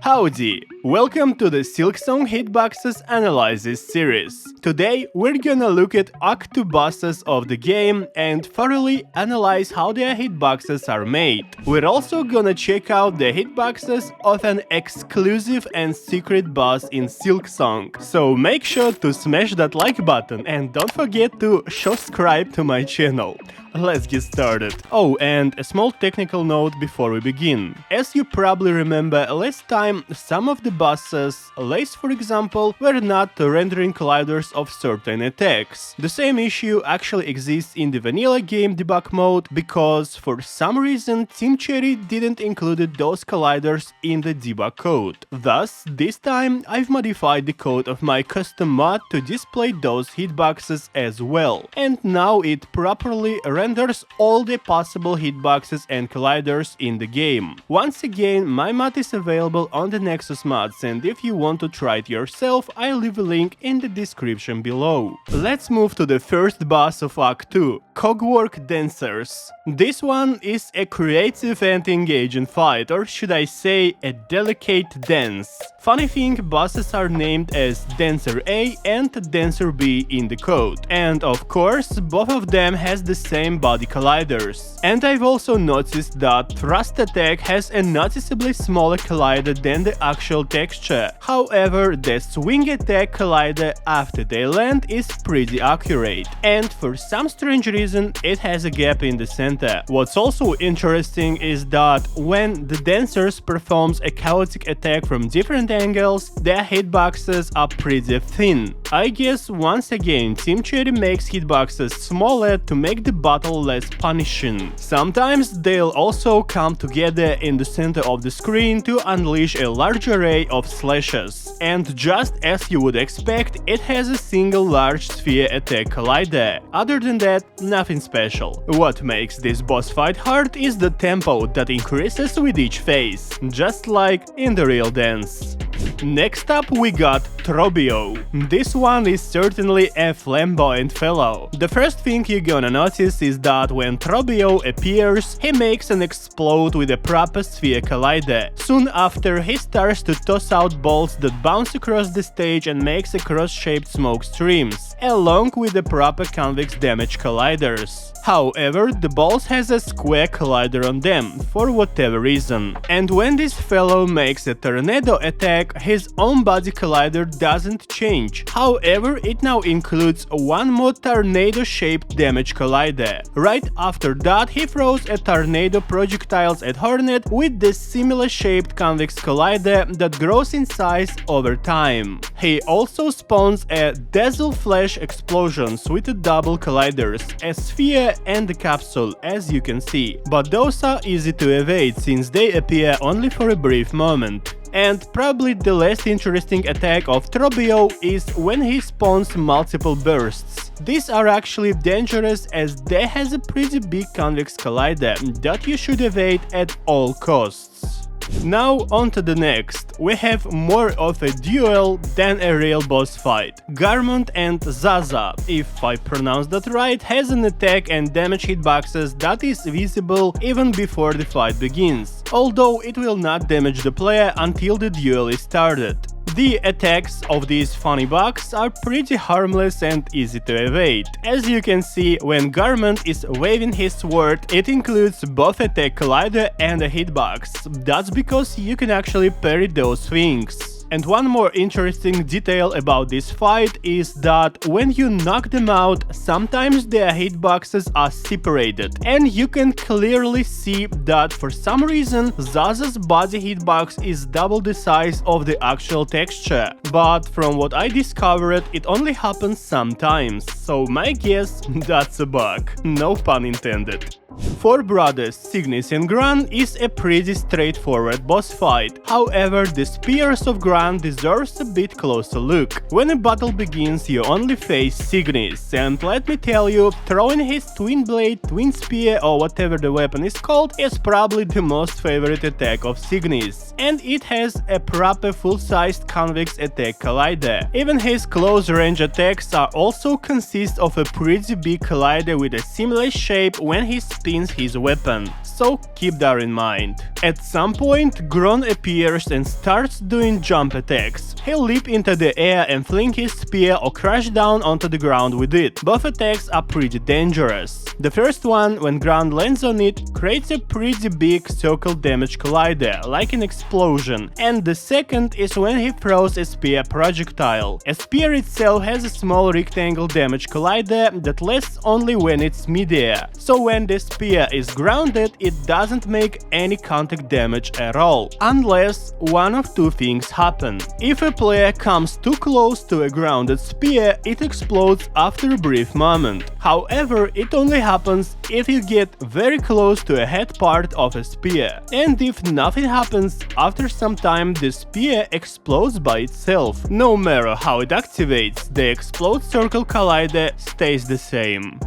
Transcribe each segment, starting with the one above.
Howdy! Welcome to the Silksong Hitboxes analysis series. Today we're gonna look at Act 2 bosses of the game and thoroughly analyze how their hitboxes are made. We're also gonna check out the hitboxes of an exclusive and secret boss in Silksong. So make sure to smash that like button and don't forget to subscribe to my channel. Let's get started. Oh, and a small technical note before we begin. As you probably remember last time, some of the bosses, Lace for example, were not rendering colliders of certain attacks. The same issue actually exists in the vanilla game debug mode because for some reason Team Cherry didn't include those colliders in the debug code. Thus, this time I've modified the code of my custom mod to display those hitboxes as well. And now it properly renders all the possible hitboxes and colliders in the game. Once again, my mod is available on the Nexus mods, and if you want to try it yourself, I'll leave a link in the description below. Let's move to the first boss of Act 2, Cogwork Dancers. This one is a creative and engaging fight, or should I say a delicate dance. Funny thing, bosses are named as Dancer A and Dancer B in the code. And of course, both of them has the same body colliders. And I've also noticed that Thrust attack has a noticeably smaller collider than the actual texture. However, the Swing attack collider after they land is pretty accurate. And for some strange reason, it has a gap in the center. What's also interesting is that when the Dancers performs a chaotic attack from different angles, their hitboxes are pretty thin. I guess once again Team Cherry makes hitboxes smaller to make the battle less punishing. Sometimes they'll also come together in the center of the screen to unleash a large array of slashes. And just as you would expect, it has a single large sphere attack collider. Other than that, nothing special. What makes this boss fight hard is the tempo that increases with each phase, just like in the real dance. Next up we got Trobbio. This one is certainly a flamboyant fellow. The first thing you're gonna notice is that when Trobbio appears, he makes an explode with a proper sphere collider. Soon after, he starts to toss out balls that bounce across the stage and makes a cross-shaped smoke streams, along with the proper convex damage colliders. However, the balls has a square collider on them, for whatever reason. And when this fellow makes a tornado attack, his own body collider doesn't change. However, it now includes one more tornado-shaped damage collider. Right after that, he throws a tornado projectiles at Hornet with this similar shaped convex collider that grows in size over time. He also spawns a Dazzle Flash explosions with the double colliders, a sphere and a capsule, as you can see. But those are easy to evade since they appear only for a brief moment. And probably the less interesting attack of Trobbio is when he spawns multiple bursts. These are actually dangerous as they has a pretty big convex collider that you should evade at all costs. Now on to the next. We have more of a duel than a real boss fight. Garmond and Zaza, if I pronounce that right, has an attack and damage hitboxes that is visible even before the fight begins, although it will not damage the player until the duel is started. The attacks of these funny bugs are pretty harmless and easy to evade. As you can see, when Garmond is waving his sword, it includes both attack collider and a hitbox. That's because you can actually parry those things. And one more interesting detail about this fight is that when you knock them out, sometimes their hitboxes are separated, and you can clearly see that for some reason Zaza's body hitbox is double the size of the actual texture. But from what I discovered, it only happens sometimes, so my guess, that's a bug. No pun intended. Forebrothers, Signis and Gron is a pretty straightforward boss fight. However, the Spears of Gron deserves a bit closer look. When a battle begins, you only face Signis, and let me tell you, throwing his twin blade, twin spear or whatever the weapon is called is probably the most favorite attack of Signis. And it has a proper full-sized convex attack collider. Even his close range attacks are also consist of a pretty big collider with a similar shape when his spins his weapon, so keep that in mind. At some point, Gron appears and starts doing jump attacks. He'll leap into the air and fling his spear or crash down onto the ground with it. Both attacks are pretty dangerous. The first one, when Gron lands on it, creates a pretty big circle damage collider, like an explosion, and the second is when he throws a spear projectile. A spear itself has a small rectangle damage collider that lasts only when it's midair, so when the spear is grounded, it doesn't make any contact damage at all, unless one of two things happen. If a player comes too close to a grounded spear, it explodes after a brief moment. However, it only happens if you get very close to a head part of a spear, and if nothing happens, after some time the spear explodes by itself. No matter how it activates, the explode circle collider stays the same.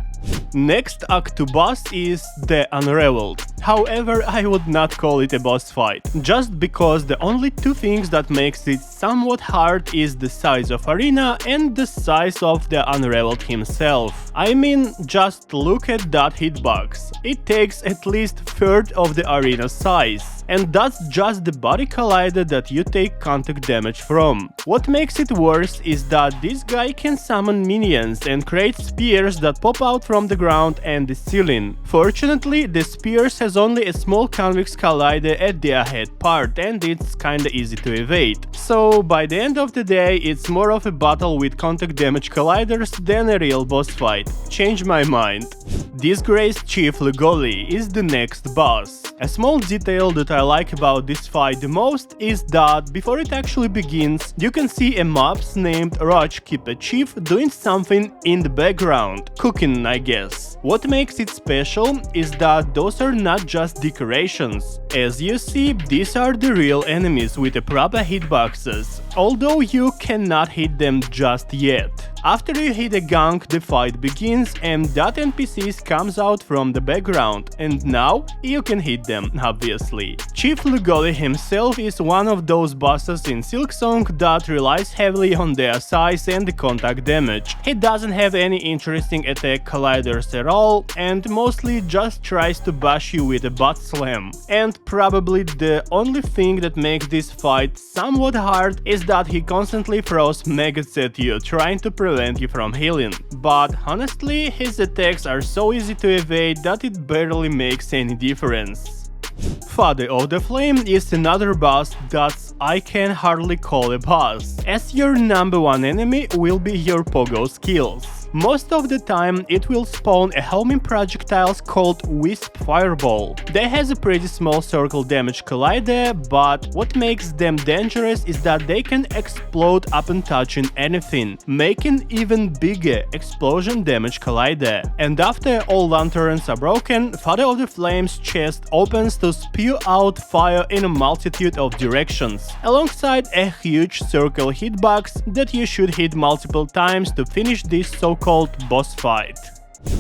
Next Act 2 boss is the Unravelled. However, I would not call it a boss fight, just because the only two things that makes it somewhat hard is the size of arena and the size of the Unravelled himself. I mean, just look at that hitbox. It takes at least third of the arena size, and that's just the body collider that you take contact damage from. What makes it worse is that this guy can summon minions and create spears that pop out from the ground and the ceiling. Fortunately, the spears has only a small convex collider at their head part, and it's kinda easy to evade. So by the end of the day, it's more of a battle with contact damage colliders than a real boss fight. Change my mind. Disgraced Chief Lugoli is the next boss. A small detail that I like about this fight the most is that before it actually begins, you can see a mobs named Roach Keeper Chief doing something in the background, cooking I guess. What makes it special is that those are not just decorations. As you see, these are the real enemies with the proper hitboxes, although you cannot hit them just yet. After you hit a gunk, the fight begins and that NPCs comes out from the background, and now you can hit them, obviously. Chief Lugoli himself is one of those bosses in Silksong that relies heavily on their size and the contact damage. He doesn't have any interesting attack colliders at all, and mostly just tries to bash you with a butt slam. And probably the only thing that makes this fight somewhat hard is that he constantly throws maggots at you, trying to prevent you from healing. But honestly, his attacks are so easy to evade that it barely makes any difference. Father of the Flame is another boss that I can hardly call a boss, as your number one enemy will be your pogo skills. Most of the time it will spawn a homing projectiles called Wisp Fireball. They has a pretty small circle damage collider, but what makes them dangerous is that they can explode upon touching anything, making even bigger explosion damage collider. And after all lanterns are broken, Father of the Flame's chest opens to spew out fire in a multitude of directions, alongside a huge circle hitbox that you should hit multiple times to finish this so-called boss fight.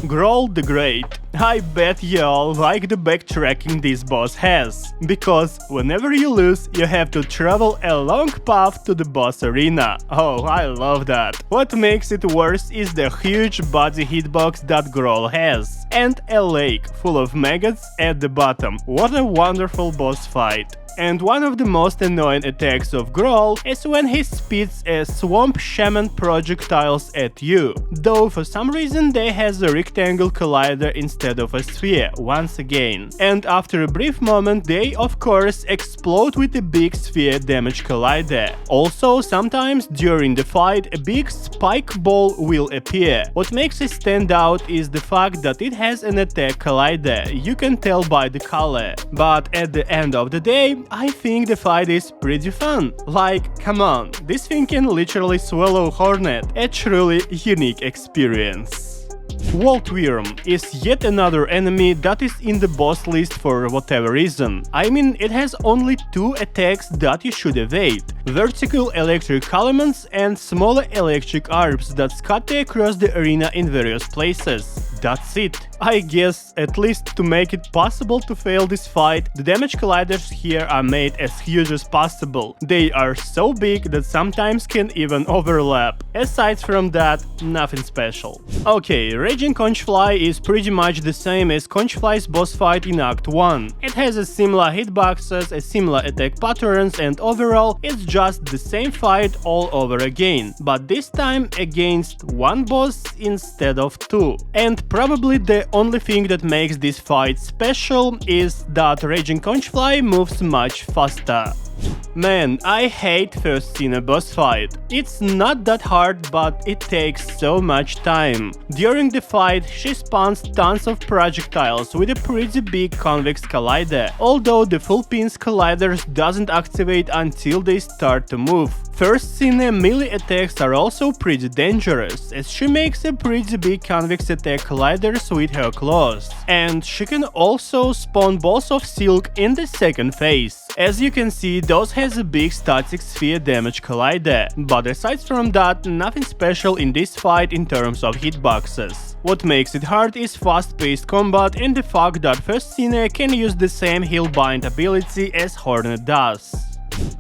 Groal the Great. I bet y'all like the backtracking this boss has, because whenever you lose, you have to travel a long path to the boss arena. Oh, I love that. What makes it worse is the huge body hitbox that Groal has, and a lake full of maggots at the bottom. What a wonderful boss fight. And one of the most annoying attacks of Groal is when he spits a swamp shaman projectiles at you, though for some reason they has a rectangle collider instead of a sphere, once again. And after a brief moment they of course explode with a big sphere damage collider. Also, sometimes during the fight a big spike ball will appear. What makes it stand out is the fact that it has an attack collider, you can tell by the color. But at the end of the day, I think the fight is pretty fun. Like, come on, this thing can literally swallow Hornet, a truly unique experience. Voltvyrm is yet another enemy that is in the boss list for whatever reason. I mean, it has only two attacks that you should evade: vertical electric elements and smaller electric orbs that scatter across the arena in various places. that's it. I guess, at least to make it possible to fail this fight, the damage colliders here are made as huge as possible. They are so big that sometimes can even overlap. Aside from that, nothing special. Okay, Raging Conchfly is pretty much the same as Conchfly's boss fight in Act 1. It has a similar hitboxes, a similar attack patterns, and overall it's just the same fight all over again, but this time against one boss instead of two. And probably the only thing that makes this fight special is that Raging Conchfly moves much faster. Man, I hate first scene boss fight. It's not that hard, but it takes so much time. During the fight, she spawns tons of projectiles with a pretty big convex collider, although the full pins colliders doesn't activate until they start to move. First scene melee attacks are also pretty dangerous, as she makes a pretty big convex attack colliders with her claws. And she can also spawn balls of silk in the second phase. As you can see, those has a big static sphere damage collider, but aside from that, nothing special in this fight in terms of hitboxes. What makes it hard is fast-paced combat and the fact that First Scene can use the same heal bind ability as Hornet does.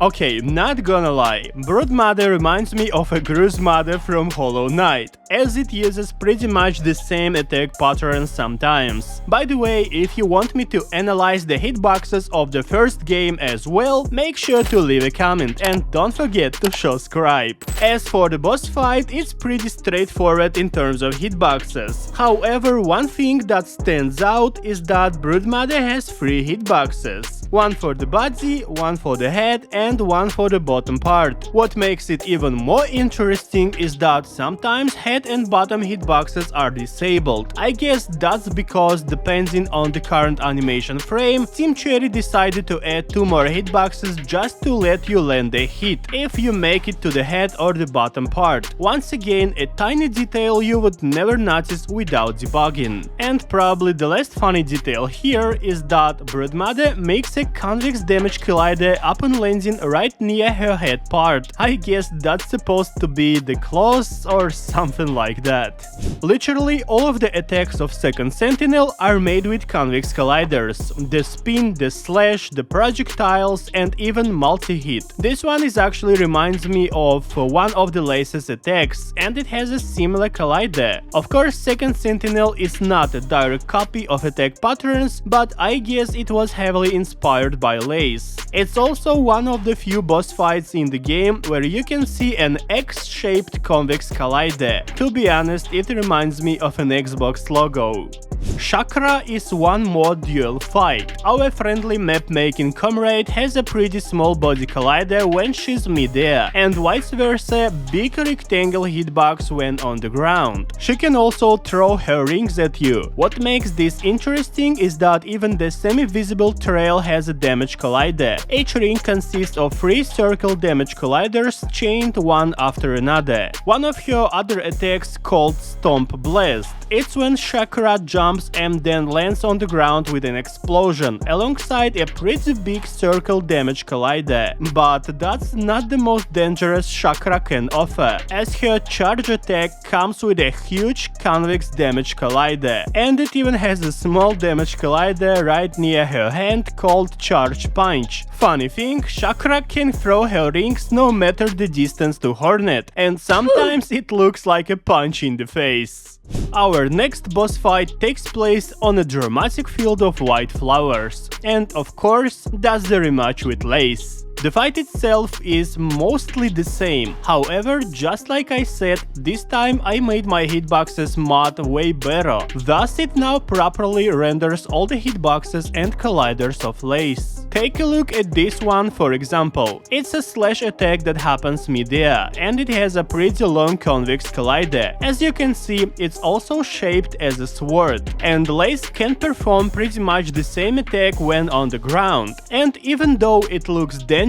Okay, not gonna lie, Broodmother reminds me of a Groodmother from Hollow Knight, as it uses pretty much the same attack pattern sometimes. By the way, if you want me to analyze the hitboxes of the first game as well, make sure to leave a comment and don't forget to subscribe. As for the boss fight, it's pretty straightforward in terms of hitboxes. However, one thing that stands out is that Broodmother has 3 hitboxes. One for the body, one for the head, and one for the bottom part. What makes it even more interesting is that sometimes head and bottom hitboxes are disabled. I guess that's because, depending on the current animation frame, Team Cherry decided to add 2 more hitboxes just to let you land a hit if you make it to the head or the bottom part. Once again, a tiny detail you would never notice without debugging. And probably the last funny detail here is that Broodmother makes a convex damage collider upon landing right near her head part. I guess that's supposed to be the claws or something like that. Literally all of the attacks of second Sentinel are made with convex colliders. The spin, the slash, the projectiles, and even multi-hit. This one is actually reminds me of one of the Lace's attacks, and it has a similar collider. Of course, second Sentinel is not a direct copy of attack patterns, but I guess it was heavily inspired by Lace. It's also one of the few boss fights in the game where you can see an X-shaped convex collider. To be honest, it reminds me of an Xbox logo. Shakra is one more duel fight. Our friendly map-making comrade has a pretty small body collider when she's mid-air, and vice versa, big rectangle hitbox when on the ground. She can also throw her rings at you. What makes this interesting is that even the semi-visible trail has a damage collider. Each ring consists of 3 circle damage colliders chained one after another. One of her other attacks, called Stomp Blast, it's when Shakra jumps and then lands on the ground with an explosion, alongside a pretty big circle damage collider. But that's not the most dangerous Shakra can offer, as her charge attack comes with a huge convex damage collider, and it even has a small damage collider right near her hand called Charge Punch. Funny thing, Shakra can throw her rings no matter the distance to Hornet, and sometimes it looks like a punch in the face. Our next boss fight takes place on a dramatic field of white flowers, and of course, that's the rematch with Lace. The fight itself is mostly the same, however, just like I said, this time I made my hitboxes mod way better, thus it now properly renders all the hitboxes and colliders of Lace. Take a look at this one for example. It's a slash attack that happens mid-air, and it has a pretty long convex collider. As you can see, it's also shaped as a sword, and Lace can perform pretty much the same attack when on the ground. And even though it looks dangerous,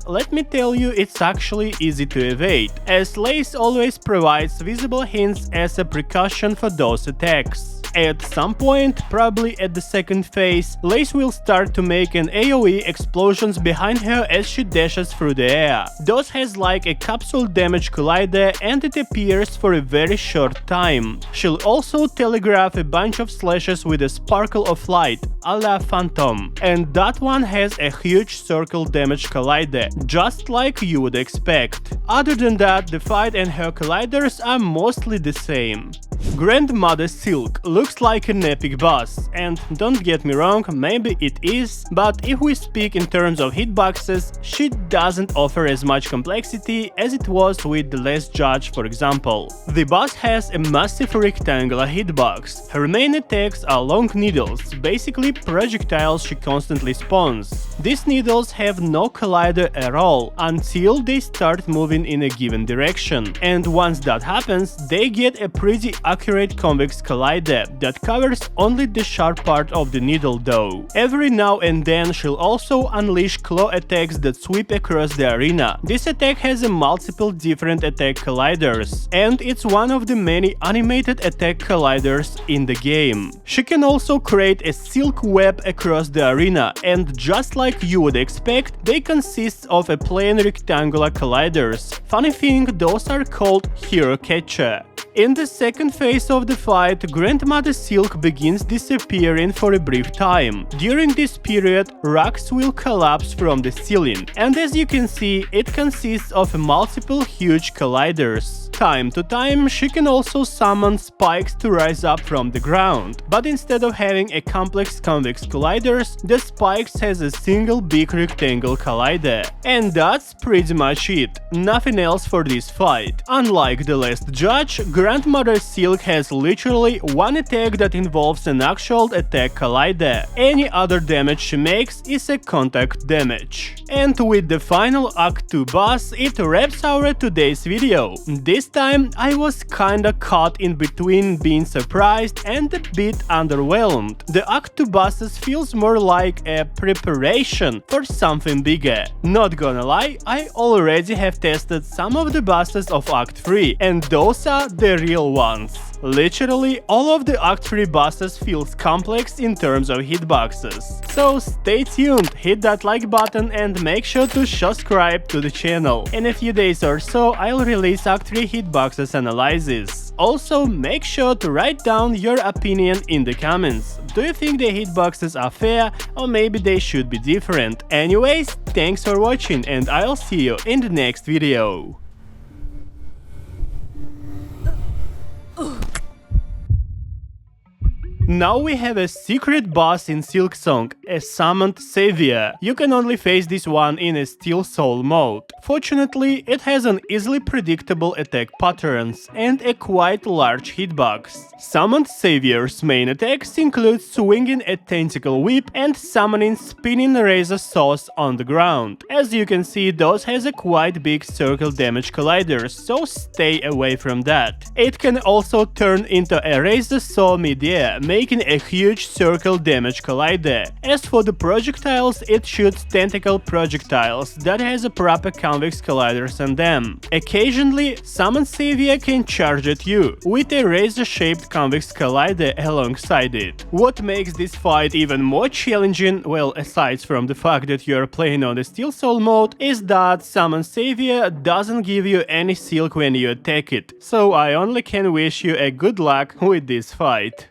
let me tell you, it's actually easy to evade, as Lace always provides visible hints as a precaution for those attacks. At some point, probably at the second phase, Lace will start to make an AoE AoE explosions behind her as she dashes through the air. Those has like a capsule damage collider and it appears for a very short time. She'll also telegraph a bunch of slashes with a sparkle of light, a la Phantom, and that one has a huge circle damage collider, just like you would expect. Other than that, the fight and her colliders are mostly the same. Grandmother Silk looks like an epic boss, and don't get me wrong, maybe it is, but if we speak in terms of hitboxes, she doesn't offer as much complexity as it was with the Last Judge, for example. The boss has a massive rectangular hitbox. Her main attacks are long needles, basically projectiles she constantly spawns. These needles have no collider at all until they start moving in a given direction, and once that happens, they get a pretty accurate convex collider that covers only the sharp part of the needle though. Every now and then she'll also unleash claw attacks that sweep across the arena. This attack has a multiple different attack colliders, and it's one of the many animated attack colliders in the game. She can also create a silk web across the arena, and just like you would expect, they consist of a plain rectangular colliders. Funny thing, those are called Hero Catcher. In the second phase of the fight, Grandmother Silk begins disappearing for a brief time. During this period, rocks will collapse from the ceiling, and as you can see, it consists of multiple huge colliders. Time to time, she can also summon spikes to rise up from the ground, but instead of having a complex convex colliders, the spikes has a single big rectangle collider. And that's pretty much it, nothing else for this fight. Unlike the Last Judge, Grandmother Silk has literally one attack that involves an actual attack collider. Any other damage she makes is a contact damage. And with the final Act 2 boss, it wraps our today's video. This time I was kinda caught in between being surprised and a bit underwhelmed. The Act 2 bosses feels more like a preparation for something bigger. Not gonna lie, I already have tested some of the bosses of Act 3, and those are the real ones. Literally, all of the Act 3 bosses feels complex in terms of hitboxes. So stay tuned, hit that like button and make sure to subscribe to the channel. In a few days or so, I'll release Act 3 hitboxes analysis. Also, make sure to write down your opinion in the comments. Do you think the hitboxes are fair, or maybe they should be different? Anyways, thanks for watching and I'll see you in the next video. Now we have a secret boss in Silksong, a summoned savior. You can only face this one in a Steel Soul mode. Fortunately, it has an easily predictable attack patterns and a quite large hitbox. Summoned savior's main attacks include swinging a tentacle whip and summoning spinning razor saws on the ground. As you can see, those has a quite big circle damage collider, so stay away from that. It can also turn into a razor saw mid-air, making a huge circle damage collider. As for the projectiles, it shoots tentacle projectiles that has a proper convex colliders on them. Occasionally, Summon Savior can charge at you, with a razor-shaped convex collider alongside it. What makes this fight even more challenging, well, aside from the fact that you are playing on the Steel Soul mode, is that Summon Savior doesn't give you any silk when you attack it, so I only can wish you a good luck with this fight.